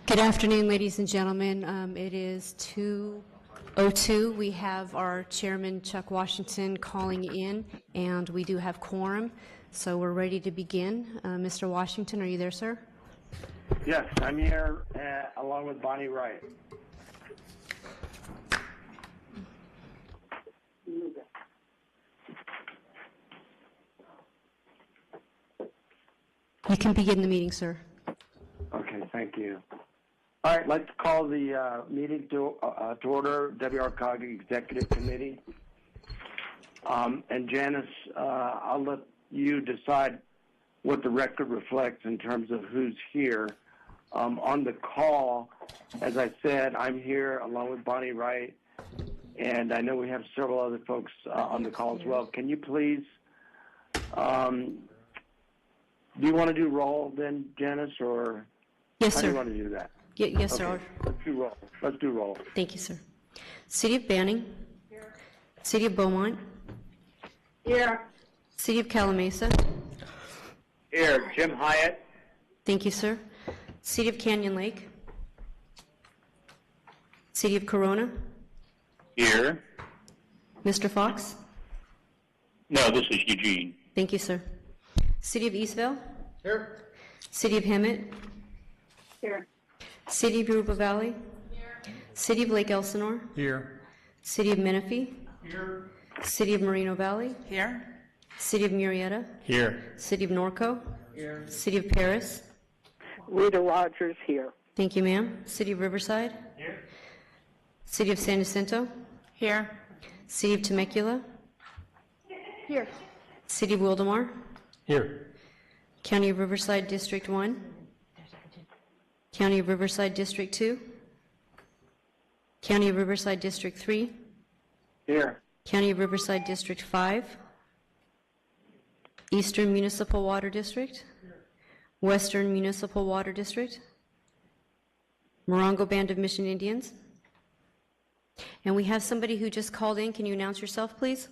Good afternoon, ladies and gentlemen. It is 2:02. We have our chairman, Chuck Washington, calling in, and we do have quorum, so we're ready to begin. Mr. Washington, are you there, sir? Yes, I'm here along with Bonnie Wright. You can begin the meeting, sir. Okay, thank you. All right, let's call the meeting to order, WRCOG Executive Committee. And Janice, I'll let you decide what the record reflects in terms of who's here. On the call, as I said, I'm here along with Bonnie Wright, and I know we have several other folks on the call as well. Can you please, do you want to do roll then, Janice, or Yes, how sir. do you want to do that? Yes, Okay, sir. let's do roll. Let's do roll. Thank you, sir. City of Banning. Here. City of Beaumont. Here. City of Calamasa. Here. Jim Hyatt. Thank you, sir. City of Canyon Lake. City of Corona. Here. Mr. Fox. No, this is Eugene. Thank you, sir. City of Eastvale. Here. City of Hemet. Here. City of Yuba Valley. Here. City of Lake Elsinore. Here. City of Menifee. Here. City of Moreno Valley. Here. City of Murrieta. Here. City of Norco. Here. City of Paris. Rita Rogers here. Thank you, ma'am. City of Riverside. Here. City of San Jacinto. Here. City of Temecula. Here. City of Wildemar. Here. County of Riverside District 1. County of Riverside District 2. County of Riverside District 3. Here. County of Riverside District 5. Eastern Municipal Water District. Western Municipal Water District. Morongo Band of Mission Indians. And we have somebody who just called in. Can you announce yourself, please?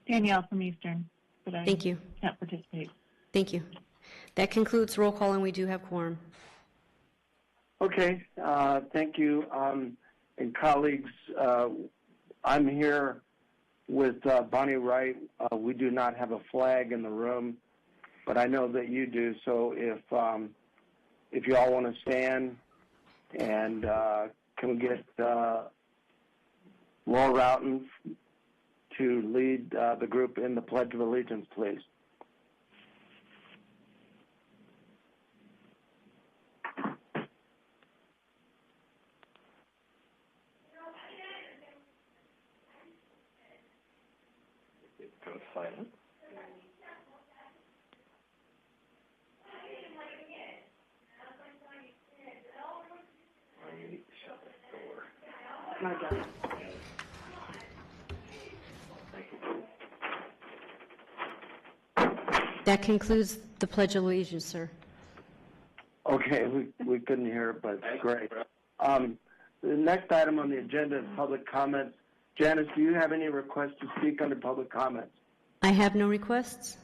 Danielle from Eastern, but I Thank you. can't participate. Thank you. That concludes roll call, and we do have quorum. Okay, thank you. And colleagues, I'm here with Bonnie Wright. We do not have a flag in the room, but I know that you do. So if you all want to stand, and can we get Laura Roughton to lead the group in the Pledge of Allegiance, please? Go silent. I need to shut this door. That concludes the Pledge of Allegiance, sir. Okay, we couldn't hear it, but great. The next item on the agenda is public comments. Janice, do you have any requests to speak under public comments? I have no requests.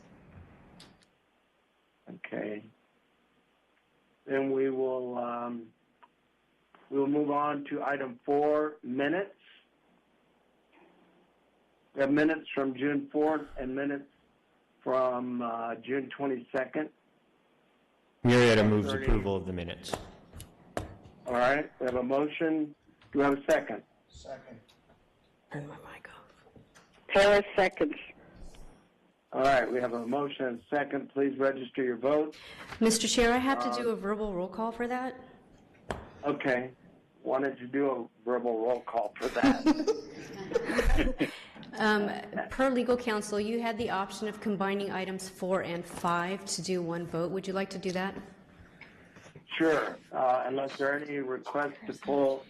Okay. Then we will move on to item 4, minutes. We have minutes from June 4th and minutes from June 22nd. Murrieta moves approval of the minutes. All right, we have a motion. Do we have a second? Second. Turn my mic off. Paris seconds. All right, we have a motion and a second. Please register your vote. Mr. Chair, I have to do a verbal roll call for that. Okay. Why don't you do a verbal roll call for that? Per legal counsel, you had the option of combining items 4 and 5 to do one vote. Would you like to do that? Sure. Unless there are any requests to pull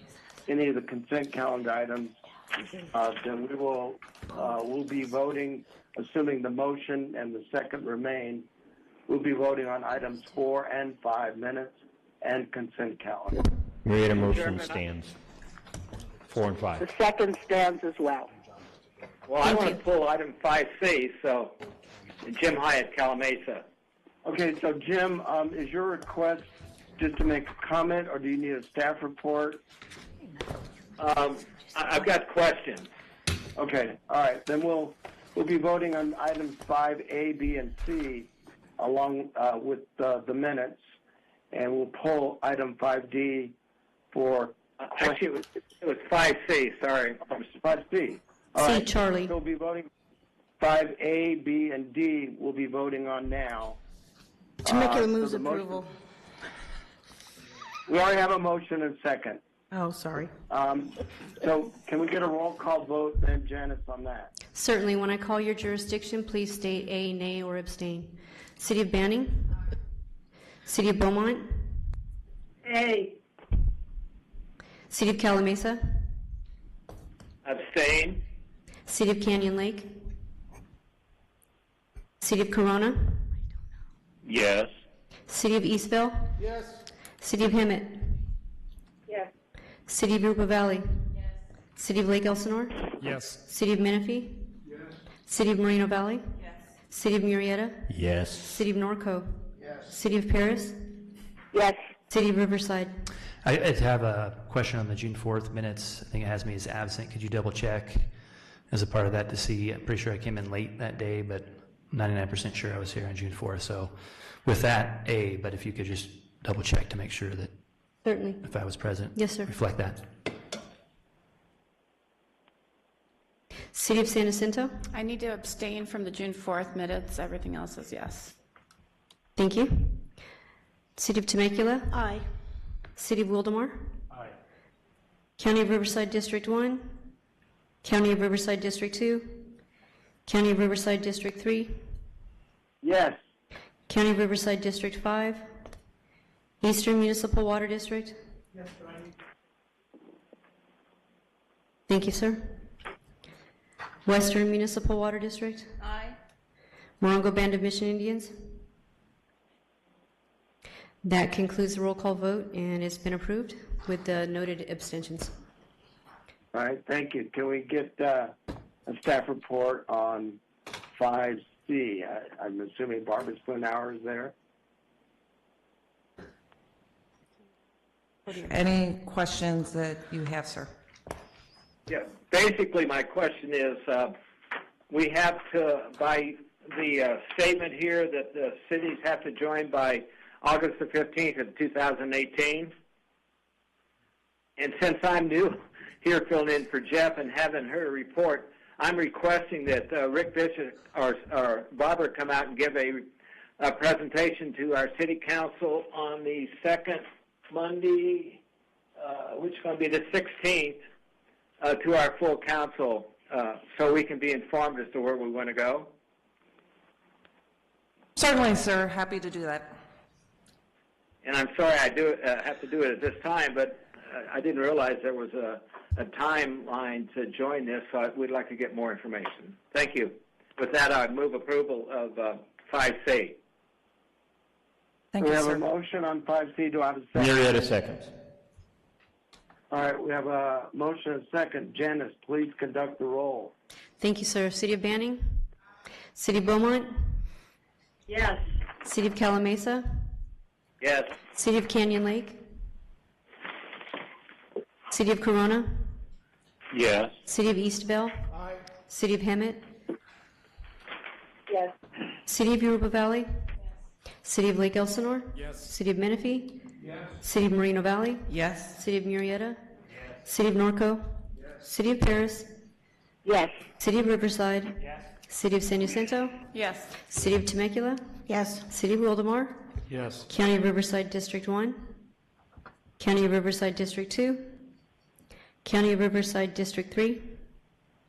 any of the consent calendar items, then we'll be voting, assuming the motion and the second remain, we'll be voting on items 4 and 5, minutes and consent calendar. Murrieta motion stands. 4 and 5. The second stands as well. Well, I want to pull item 5C, so Jim Hyatt, Calamasa. Okay, so Jim, is your request just to make a comment, or do you need a staff report? I've got questions. Okay, all right. Then we'll be voting on items 5A, B, and C along with the minutes, and we'll pull item 5D for Actually, it was 5C, sorry. 5C. All C, right. Charlie. So we'll be voting 5A, B, and D. We'll be voting on now. Temecula moves so the motion- approval. We already have a motion and second. Oh, sorry. So can we get a roll call vote then, Janice, on that? Certainly, when I call your jurisdiction, please state A, nay, or abstain. City of Banning? City of Beaumont? A. City of Calamasa? Abstain? City of Canyon Lake? City of Corona? Yes. City of Eastville? Yes. City of Hemet? Yes. City of Yuba Valley? Yes. City of Lake Elsinore? Yes. City of Menifee? Yes. City of Moreno Valley? Yes. City of Murrieta? Yes. City of Norco? Yes. City of Paris? Yes. City of Riverside? I have a question on the June 4th minutes. I think it has me as absent. Could you double check as a part of that to see? I'm pretty sure I came in late that day, but 99% sure I was here on June 4th. So with that, A, but if you could just double check to make sure that Certainly. if I was present, Yes, sir. reflect that. City of San Jacinto? I need to abstain from the June 4th minutes. Everything else is yes. Thank you. City of Temecula? Aye. City of Wildemar? Aye. County of Riverside District 1? County of Riverside District 2? County of Riverside District 3? Yes. County of Riverside District 5? Eastern Municipal Water District? Yes, Thank you, sir. Western Municipal Water District? Aye. Morongo Band of Mission Indians? That concludes the roll call vote, and it's been approved with the noted abstentions. All right, thank you. Can we get a staff report on 5C? I'm assuming Barbara Spoonhour is there. Any questions that you have, sir? Yeah, basically my question is, we have to, by the statement here that the cities have to join by August the 15th of 2018. And since I'm new here filling in for Jeff and haven't heard a report, I'm requesting that Rick Bishop or Barbara come out and give a presentation to our city council on the second Monday, which is going to be the 16th, to our full council so we can be informed as to where we want to go. Certainly, sir. Happy to do that. And I'm sorry I have to do it at this time, but I didn't realize there was a timeline to join this, so we'd like to get more information. Thank you. With that, I would move approval of 5C. Thank We you, have sir. a motion on 5C. Do I have a second? Murrieta seconds. All right, we have a motion and second. Janice, please conduct the roll. Thank you, sir. City of Banning? City of Beaumont? Yes. City of Calamasa? Yes. City of Canyon Lake? City of Corona? Yes. City of Eastville? City of Hemet? Yes. City of Yuba Valley? City of Lake Elsinore? City of Menifee? City of Moreno Valley? Yes. City of Murrieta? City of Norco? City of Paris? Yes. City of Riverside? City of San Jacinto? Yes. City of Temecula? Yes. City of Wildemar? Yes. County of Riverside District 1? County of Riverside District 2? County of Riverside District 3?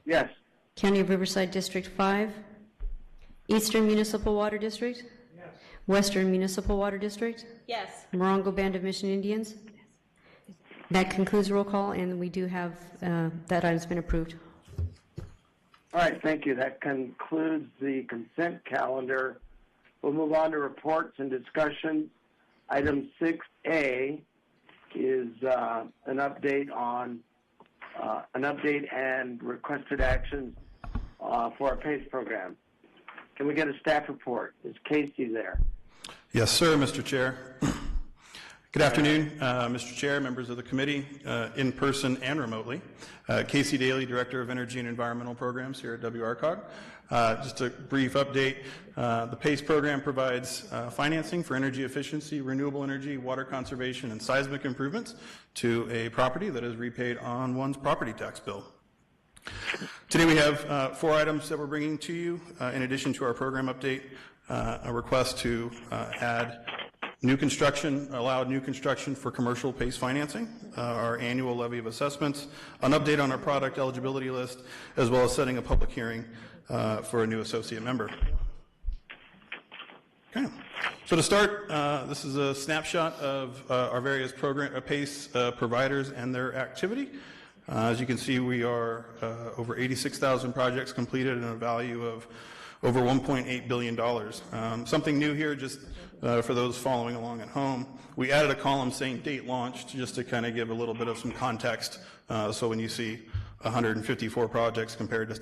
Yes. County of Riverside District 5? Eastern Municipal Water District? Western Municipal Water District? Yes. Morongo Band of Mission Indians? That concludes roll call, and we do have, that item's been approved. All right, thank you. That concludes the consent calendar. We'll move on to reports and discussions. Item 6A is an update and requested actions for our PACE program. Can we get a staff report? Is Casey there? Yes, sir, Mr. Chair. Good afternoon, Mr. Chair, members of the committee, in person and remotely. Casey Daly, Director of Energy and Environmental Programs here at WRCOG. Just a brief update. The PACE program provides financing for energy efficiency, renewable energy, water conservation, and seismic improvements to a property that is repaid on one's property tax bill. Today we have 4 items that we're bringing to you. In addition to our program update, a request to add new construction, allow new construction for commercial PACE financing, our annual levy of assessments, an update on our product eligibility list, as well as setting a public hearing for a new associate member. Okay. So to start, this is a snapshot of our various program PACE providers and their activity. As you can see, we are over 86,000 projects completed and a value of over $1.8 billion. Something new here, just for those following along at home, we added a column saying date launched just to kind of give a little bit of some context. So when you see 154 projects compared to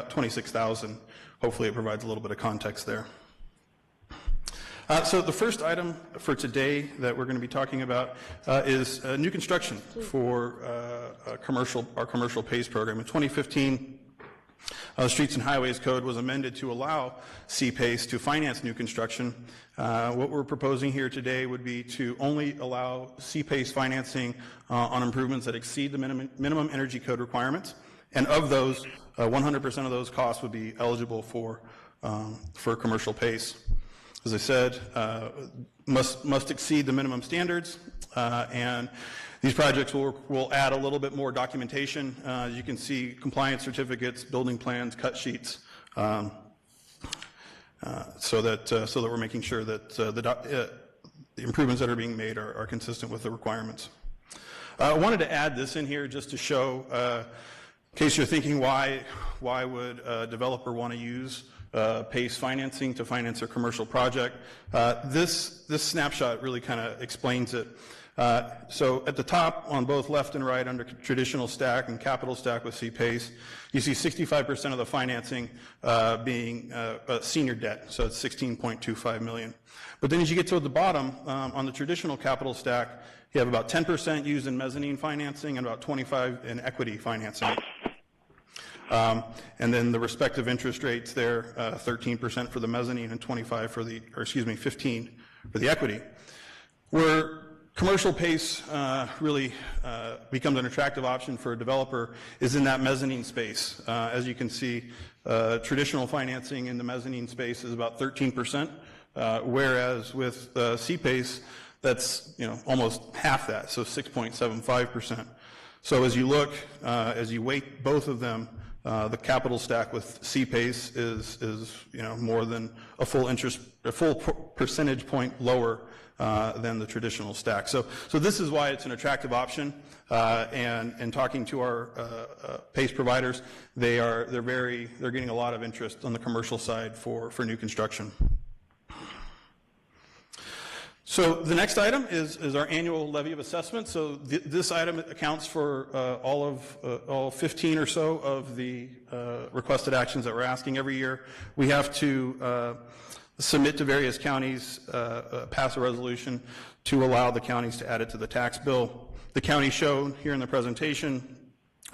26,000, hopefully it provides a little bit of context there. So the first item for today that we're going to be talking about is new construction for our commercial PACE program. In 2015, the Streets and Highways Code was amended to allow CPACE to finance new construction. What we're proposing here today would be to only allow CPACE financing on improvements that exceed the minimum energy code requirements, and of those, 100% of those costs would be eligible for commercial PACE. As I said, must exceed the minimum standards, and these projects will add a little bit more documentation. As you can see, compliance certificates, building plans, cut sheets, so that we're making sure that the improvements that are being made are consistent with the requirements. I wanted to add this in here just to show, in case you're thinking why would a developer want to use PACE financing to finance their commercial project. This snapshot really kind of explains it. So at the top, on both left and right, under traditional stack and capital stack with CPACE, you see 65% of the financing being senior debt, so it's $16.25 million. But then as you get to the bottom, on the traditional capital stack, you have about 10% used in mezzanine financing and about 25% in equity financing. And then the respective interest rates there, 13% for the mezzanine and 15% for the equity. Where commercial PACE really becomes an attractive option for a developer is in that mezzanine space. As you can see, traditional financing in the mezzanine space is about 13%, whereas with CPACE, that's almost half that, so 6.75%. So as you look, as you weight both of them, the capital stack with CPACE is more than a full percentage point lower than the traditional stack. So this is why it's an attractive option. And talking to our PACE providers, they're getting a lot of interest on the commercial side for new construction. So the next item is our annual levy of assessment. So this item accounts for all 15 or so of the requested actions that we're asking every year. We have to submit to various counties, pass a resolution to allow the counties to add it to the tax bill. The county shown here in the presentation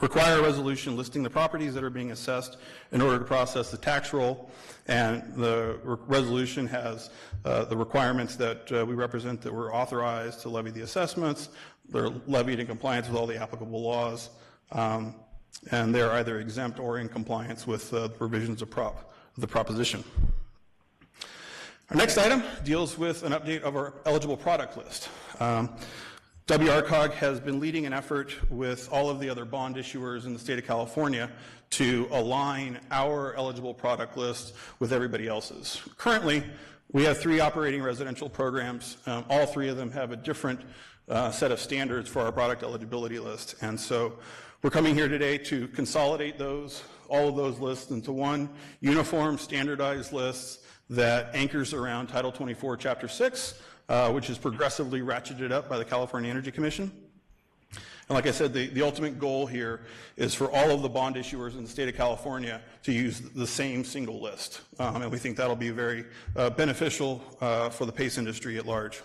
require a resolution listing the properties that are being assessed in order to process the tax roll, and the resolution has the requirements that we represent that we're authorized to levy the assessments. They're levied in compliance with all the applicable laws, and they're either exempt or in compliance with the provisions of the proposition. Our next item deals with an update of our eligible product list. WRCOG has been leading an effort with all of the other bond issuers in the state of California to align our eligible product list with everybody else's. Currently, we have 3 operating residential programs. All 3 of them have a different set of standards for our product eligibility list. And so we're coming here today to consolidate all of those lists into one uniform, standardized list that anchors around Title 24, Chapter 6, which is progressively ratcheted up by the California Energy Commission. And like I said, the ultimate goal here is for all of the bond issuers in the state of California to use the same single list. And we think that'll be very beneficial for the PACE industry at large.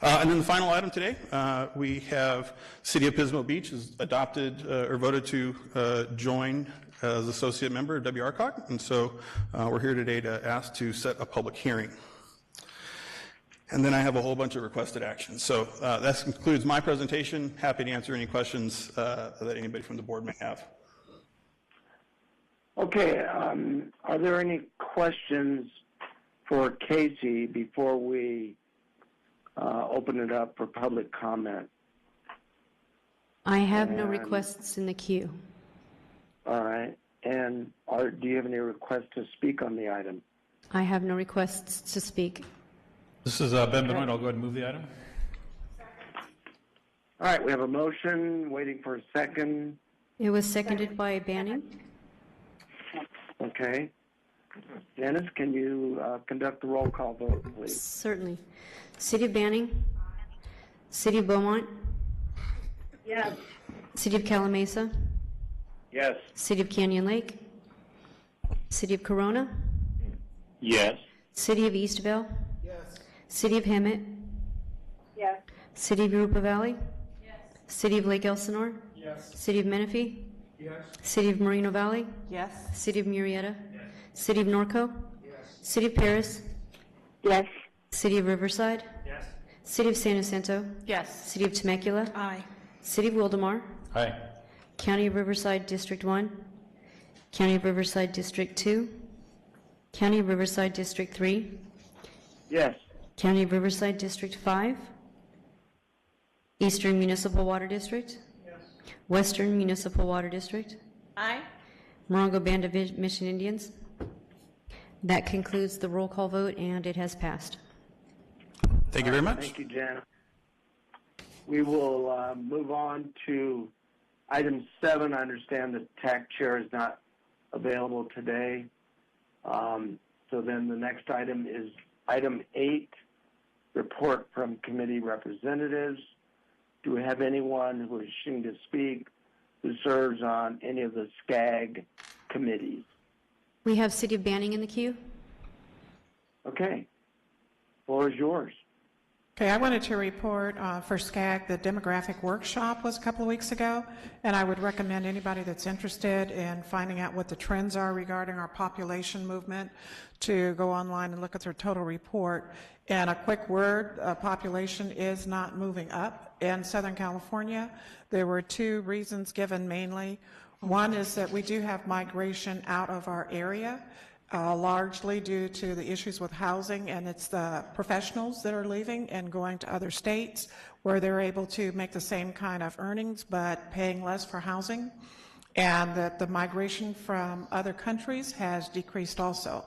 And then the final item today, we have City of Pismo Beach has adopted or voted to join as associate member of WRCOG, and so we're here today to ask to set a public hearing. And then I have a whole bunch of requested actions. So that concludes my presentation. Happy to answer any questions that anybody from the board may have. Okay, are there any questions for Casey before we open it up for public comment? I have no requests in the queue. All right. And do you have any requests to speak on the item? I have no requests to speak. This is Ben Benoit. I'll go ahead and move the item. All right, we have a motion, waiting for a second. It was seconded by Banning. Okay. Janice, can you conduct the roll call vote, please? Certainly. City of Banning? City of Beaumont? Yes. City of Calamasa? Yes. City of Canyon Lake? City of Corona? Yes. City of Eastvale? Yes. City of Hemet? Yes. City of Europa Valley? Yes. City of Lake Elsinore? Yes. City of Menifee? Yes. City of Moreno Valley? Yes. City of Murrieta? Yes. City of Norco? Yes. City of Paris? Yes. City of Riverside? Yes. City of San Jacinto? Yes. City of Temecula? Aye. City of Wildemar? Aye. County of Riverside District 1? County of Riverside District 2? County of Riverside District 3? Yes. County of Riverside District 5? Eastern Municipal Water District? Yes. Western Municipal Water District? Aye. Morongo Band of Mission Indians? That concludes the roll call vote, and it has passed. Thank you very much. Thank you, Jan. We will move on to item 7. I understand the TAC chair is not available today. So then the next item is item 8, report from committee representatives. Do we have anyone who is wishing to speak who serves on any of the SCAG committees? We have City of Banning in the queue. Okay. Floor is yours. Okay, I wanted to report for SCAG, the demographic workshop was a couple of weeks ago, and I would recommend anybody that's interested in finding out what the trends are regarding our population movement to go online and look at their total report. And a quick word, population is not moving up in Southern California. There were 2 reasons given mainly. One is that we do have migration out of our area, largely due to the issues with housing, and it's the professionals that are leaving and going to other states where they're able to make the same kind of earnings but paying less for housing, and that the migration from other countries has decreased also.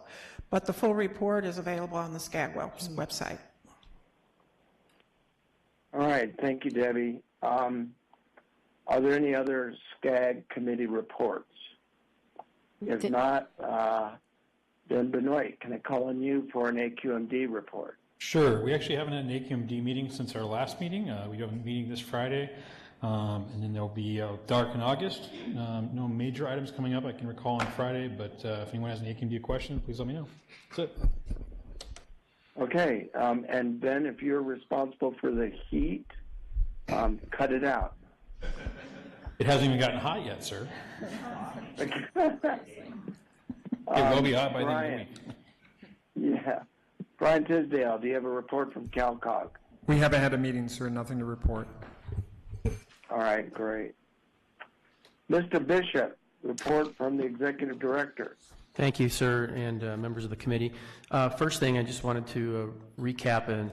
But the full report is available on the SCAG website. All right. Thank you, Debbie. Are there any other SCAG committee reports? If not, Ben Benoit, can I call on you for an AQMD report? Sure. We actually haven't had an AQMD meeting since our last meeting. We have a meeting this Friday, and then there'll be dark in August. No major items coming up I can recall on Friday, but if anyone has an AQMD question, please let me know. That's it. Okay. And Ben, if you're responsible for the heat, cut it out. It hasn't even gotten hot yet, sir. It will be hot by the end of the week. Yeah. Brian Tisdale, do you have a report from CalCog? We haven't had a meeting, sir. Nothing to report. All right, great. Mr. Bishop, report from the Executive Director. Thank you, sir, and members of the committee. First thing, I just wanted to recap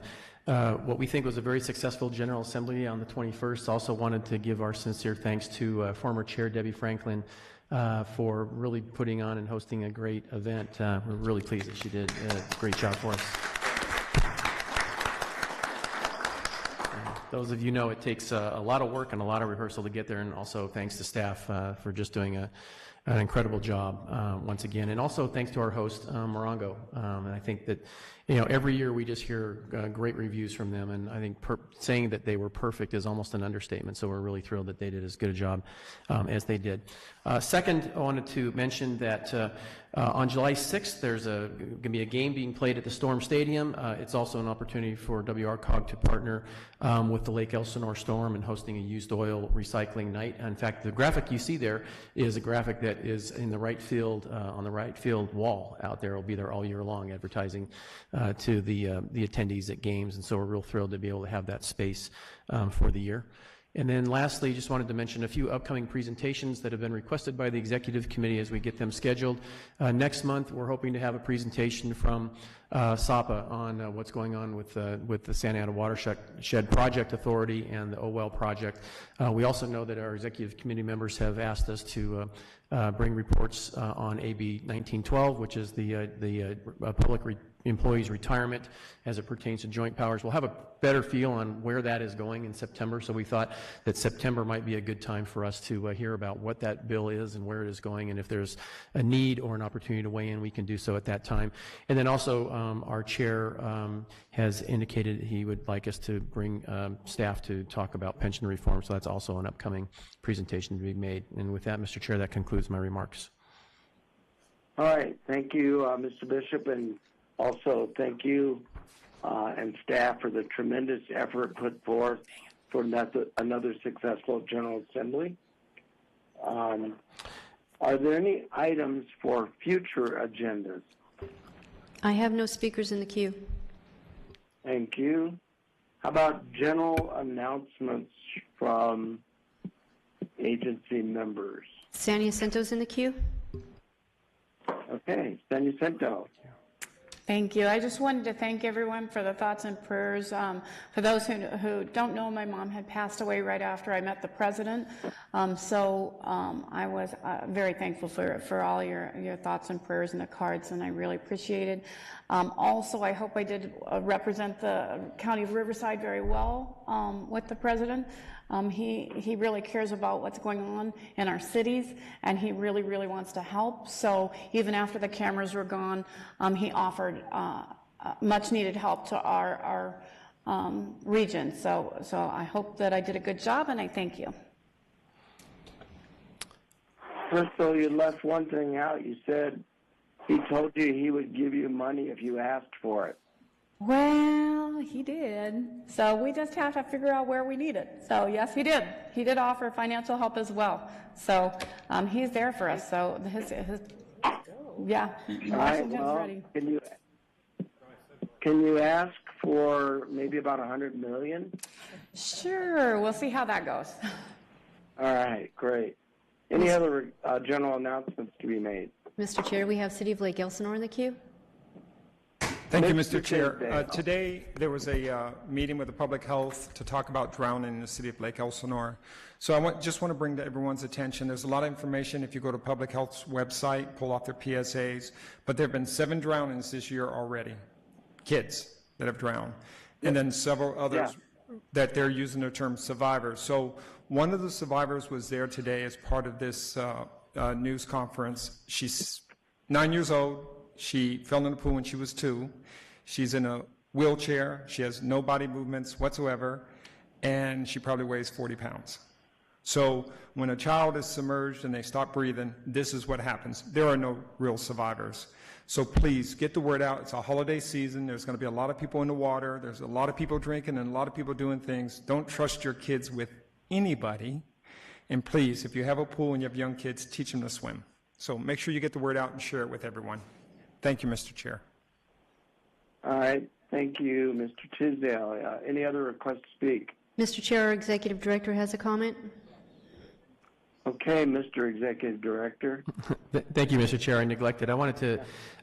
what we think was a very successful General Assembly on the 21st. Also wanted to give our sincere thanks to former Chair Debbie Franklin for really putting on and hosting a great event. We're really pleased that she did a great job for us. Those of you know it takes a lot of work and a lot of rehearsal to get there, and also thanks to staff for just doing an incredible job once again. And also thanks to our host, Morongo. And I think that, every year we just hear great reviews from them. And I think saying that they were perfect is almost an understatement. So we're really thrilled that they did as good a job as they did. Second, I wanted to mention that on July 6th, there's going to be a game being played at the Storm Stadium. It's also an opportunity for WRCOG to partner with the Lake Elsinore Storm and hosting a used oil recycling night. In fact, the graphic you see there is a graphic that is in the right field, on the right field wall out there. It'll be there all year long, advertising to the attendees at games. And so we're real thrilled to be able to have that space for the year. And then lastly, just wanted to mention a few upcoming presentations that have been requested by the Executive Committee as we get them scheduled. Next month, we're hoping to have a presentation from SAPA on what's going on with the Santa Ana Watershed Project Authority and the OWELL project. We also know that our Executive Committee members have asked us to bring reports on AB 1912, which is the public employees' retirement as it pertains to joint powers. We'll have a better feel on where that is going in September, so we thought that September might be a good time for us to hear about what that bill is and where it is going, and if there's a need or an opportunity to weigh in, we can do so at that time. And then also our chair has indicated he would like us to bring staff to talk about pension reform, so that's also an upcoming presentation to be made. And with that, Mr. Chair, that concludes my remarks. All right. Thank you, Mr. Bishop, and also thank you and staff for the tremendous effort put forth for another successful General Assembly. Are there any items for future agendas? I have no speakers in the queue. Thank you. How about general announcements from agency members? San Jacinto's in the queue. Okay, San Jacinto. Thank you. I just wanted to thank everyone for the thoughts and prayers. For those who don't know, my mom had passed away right after I met the president. So I was very thankful for all your thoughts and prayers and the cards, and I really appreciate it. Also, I hope I did represent the County of Riverside very well with the president. He really cares about what's going on in our cities, and he really, really wants to help. So even after the cameras were gone, he offered much needed help to our region. So I hope that I did a good job, and I thank you. Crystal, you left one thing out. You said he told you he would give you money if you asked for it. Well, he did. So we just have to figure out where we need it. So yes, he did. He did offer financial help as well. So he's there for us. So yeah, Washington's ready. Can you ask for maybe about $100 million? Sure. We'll see how that goes. All right, great. Any other general announcements to be made? Mr. Chair, we have City of Lake Elsinore in the queue. Thank you, Mr. Chair. Today, there was a meeting with the Public Health to talk about drowning in the city of Lake Elsinore. So I just want to bring to everyone's attention, there's a lot of information if you go to Public Health's website, pull off their PSAs, but there have been 7 drownings this year already, kids that have drowned, and then several others that they're using the term survivors. So one of the survivors was there today as part of this news conference. She's 9 years old. She fell in the pool when she was 2. She's in a wheelchair. She has no body movements whatsoever, and she probably weighs 40 pounds. So when a child is submerged and they stop breathing, this is what happens. There are no real survivors. So please get the word out. It's a holiday season. There's going to be a lot of people in the water. There's a lot of people drinking and a lot of people doing things. Don't trust your kids with anybody. And please, if you have a pool and you have young kids, teach them to swim. So make sure you get the word out and share it with everyone. Thank you, Mr. Chair. All right. Thank you, Mr. Tisdale. Any other requests to speak? Mr. Chair, our Executive Director has a comment. Okay, Mr. Executive Director. Thank you, Mr. Chair. I neglected. I wanted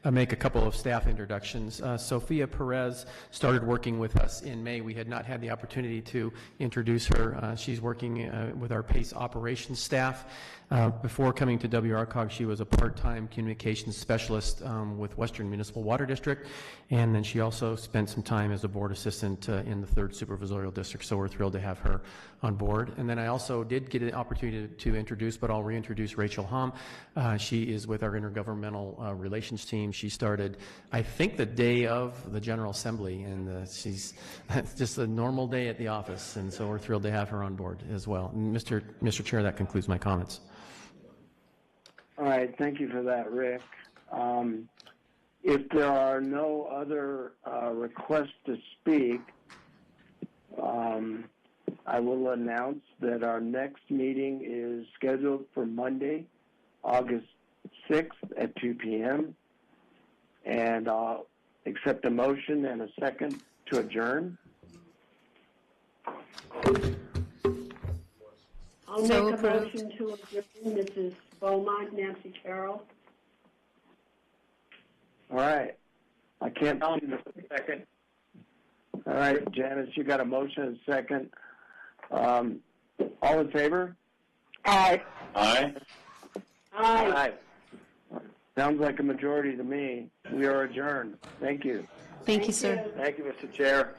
to make a couple of staff introductions. Sophia Perez started working with us in May. We had not had the opportunity to introduce her. She's working with our PACE operations staff. Before coming to WRCOG, she was a part-time communications specialist with Western Municipal Water District, and then she also spent some time as a board assistant in the 3rd Supervisorial District, so we're thrilled to have her on board. And then I also did get an opportunity to introduce introduce, but I'll reintroduce Rachel Hom. She is with our intergovernmental relations team. She started, I think, the day of the General Assembly, and she's it's just a normal day at the office, and so we're thrilled to have her on board as well. And Mr. Chair, that concludes my comments. All right, thank you for that, Rick. If there are no other requests to speak, I will announce that our next meeting is scheduled for Monday, August 6th at 2 p.m. And I'll accept a motion and a second to adjourn. I'll So make a approved. motion to adjourn. This is Beaumont, Nancy Carroll. All right. I can't see the second. All right, Janice, you got a motion and a second. All in favor? Aye. Aye. Aye. Sounds like a majority to me. We are adjourned. Thank you. Thank you, sir. Thank you, Mr. Chair.